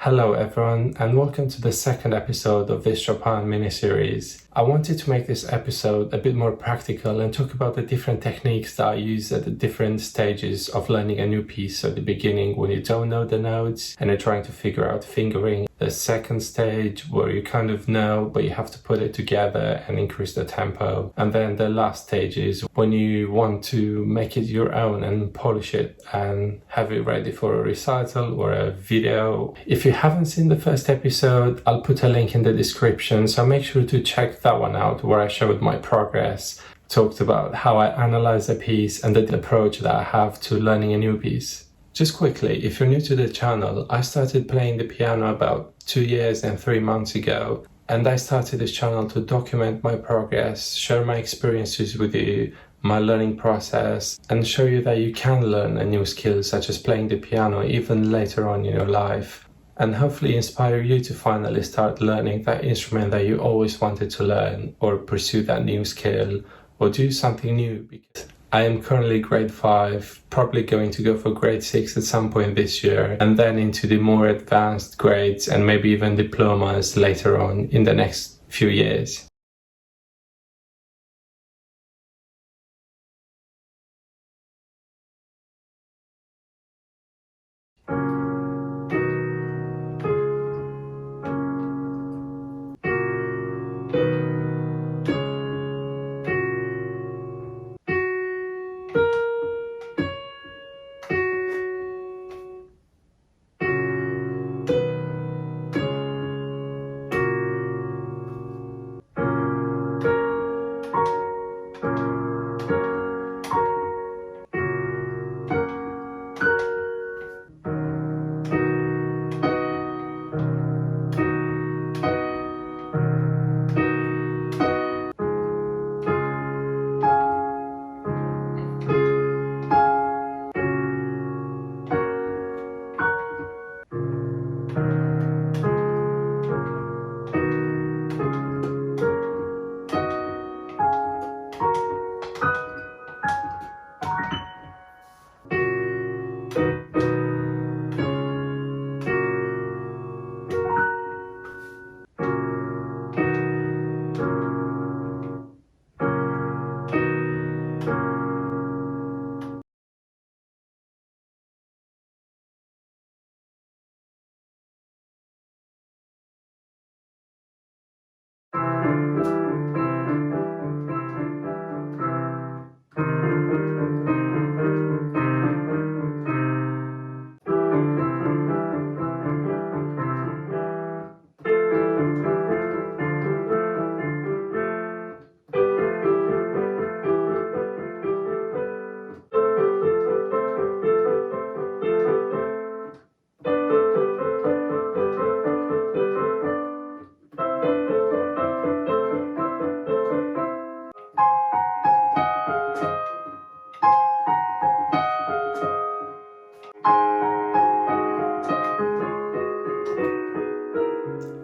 Hello everyone, and welcome to the second episode of this Chopin mini-series. I wanted to make this episode a bit more practical and talk about the different techniques that I use at the different stages of learning a new piece. So the beginning, when you don't know the notes and you're trying to figure out fingering. The second stage, where you kind of know, but you have to put it together and increase the tempo. And then the last stage is when you want to make it your own and polish it and have it ready for a recital or a video. If you haven't seen the first episode, I'll put a link in the description, so make sure to check that one out, where I showed my progress, talked about how I analyze a piece and the approach that I have to learning a new piece. Just quickly, if you're new to the channel, I started playing the piano about 2 years and 3 months ago, and I started this channel to document my progress, share my experiences with you, my learning process, and show you that you can learn a new skill such as playing the piano even later on in your life, and hopefully inspire you to finally start learning that instrument that you always wanted to learn, or pursue that new skill, or do something new. Because I am currently grade 5, probably going to go for grade 6 at some point this year, and then into the more advanced grades and maybe even diplomas later on in the next few years.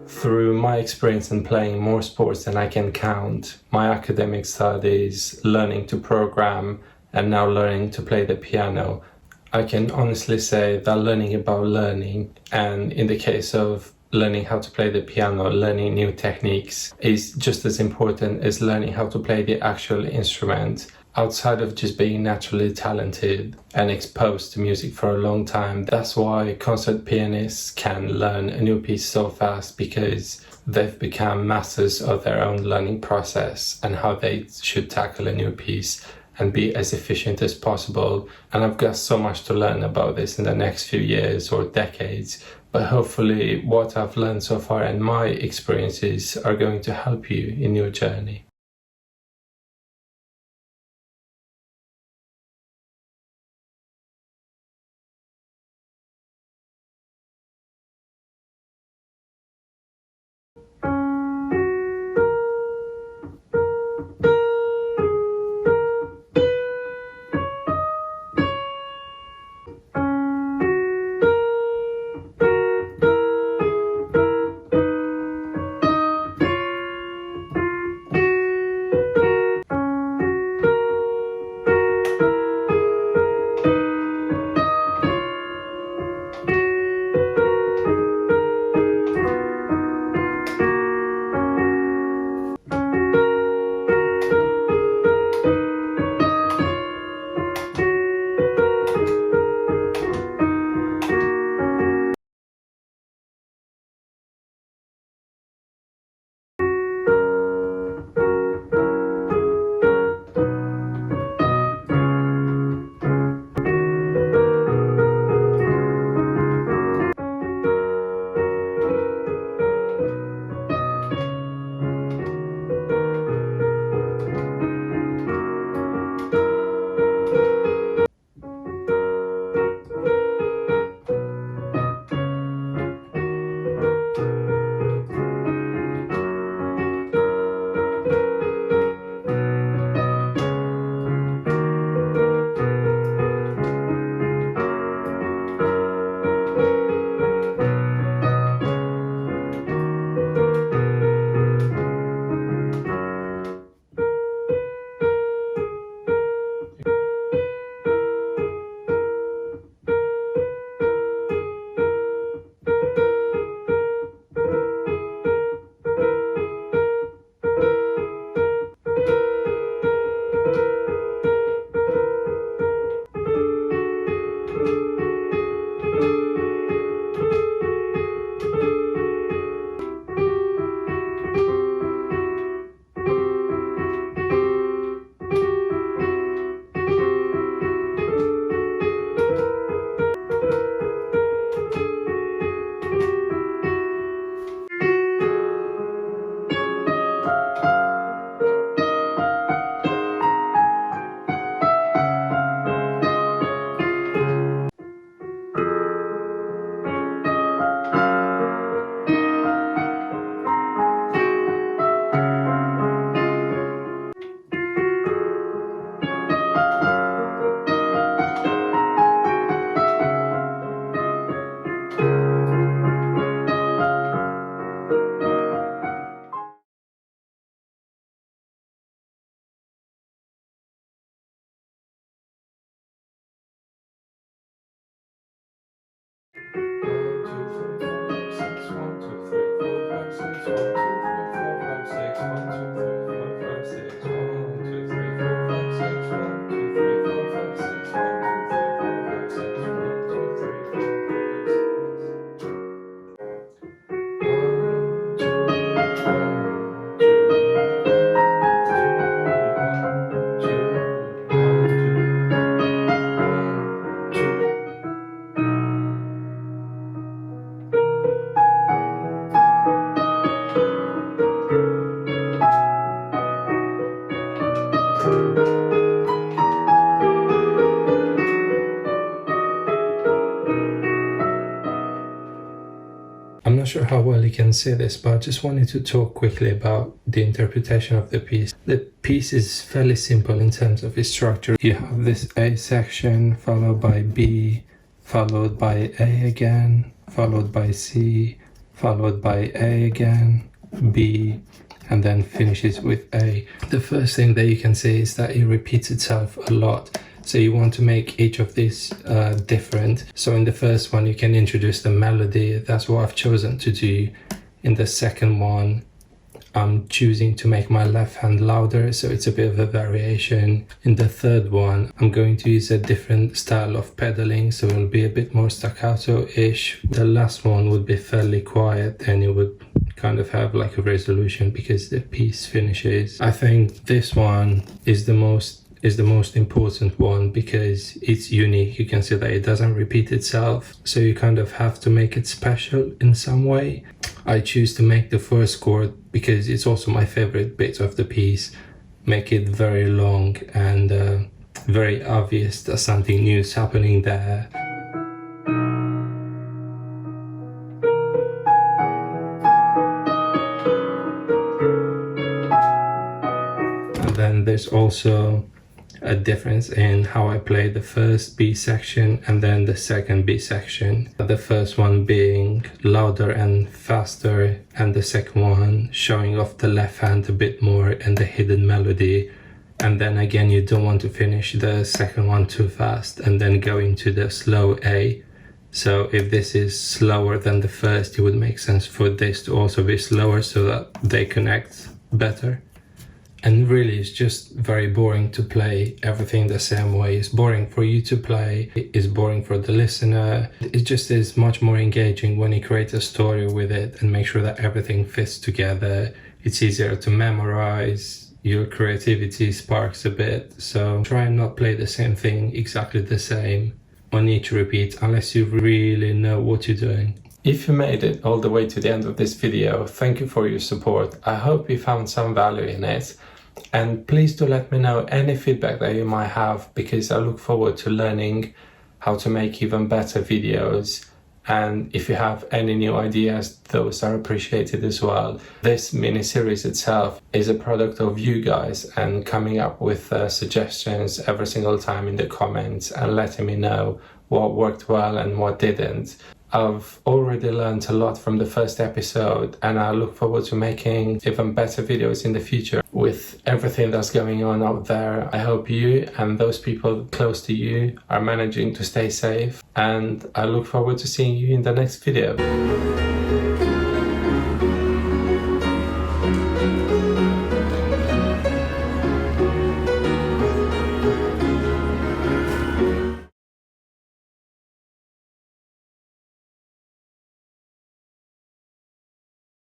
Through my experience in playing more sports than I can count, my academic studies, learning to program, and now learning to play the piano, I can honestly say that learning about learning, and in the case of learning how to play the piano, learning new techniques, is just as important as learning how to play the actual instrument. Outside of just being naturally talented and exposed to music for a long time, that's why concert pianists can learn a new piece so fast, because they've become masters of their own learning process and how they should tackle a new piece and be as efficient as possible. And I've got so much to learn about this in the next few years or decades, but hopefully what I've learned so far and my experiences are going to help you in your journey. I'm not sure how well you can see this, but I just wanted to talk quickly about the interpretation of the piece. The piece is fairly simple in terms of its structure. You have this A section followed by B, followed by A again, followed by C, followed by A again, B, and then finishes with A. The first thing that you can see is that it repeats itself a lot. So you want to make each of these different. So in the first one, you can introduce the melody. That's what I've chosen to do. In the second one, I'm choosing to make my left hand louder, so it's a bit of a variation. In the third one, I'm going to use a different style of pedaling, so it'll be a bit more staccato-ish. The last one would be fairly quiet, and it would kind of have like a resolution because the piece finishes. I think this one is the most important one because it's unique. You can see that it doesn't repeat itself, so you kind of have to make it special in some way. I choose to make the first chord because it's also my favorite bit of the piece. Make it very long and very obvious that something new is happening there. And then there's also a difference in how I play the first B section and then the second B section. The first one being louder and faster, and the second one showing off the left hand a bit more and the hidden melody. And then again, you don't want to finish the second one too fast and then go into the slow A. So if this is slower than the first, it would make sense for this to also be slower so that they connect better. And really, it's just very boring to play everything the same way. It's boring for you to play, it's boring for the listener. It just is much more engaging when you create a story with it and make sure that everything fits together. It's easier to memorize, your creativity sparks a bit. So try and not play the same thing exactly the same on each repeat unless you really know what you're doing. If you made it all the way to the end of this video, thank you for your support. I hope you found some value in it. And please do let me know any feedback that you might have, because I look forward to learning how to make even better videos. And if you have any new ideas, those are appreciated as well. This mini-series itself is a product of you guys and coming up with suggestions every single time in the comments and letting me know what worked well and what didn't. I've already learned a lot from the first episode, and I look forward to making even better videos in the future. With everything that's going on out there, I hope you and those people close to you are managing to stay safe, and I look forward to seeing you in the next video.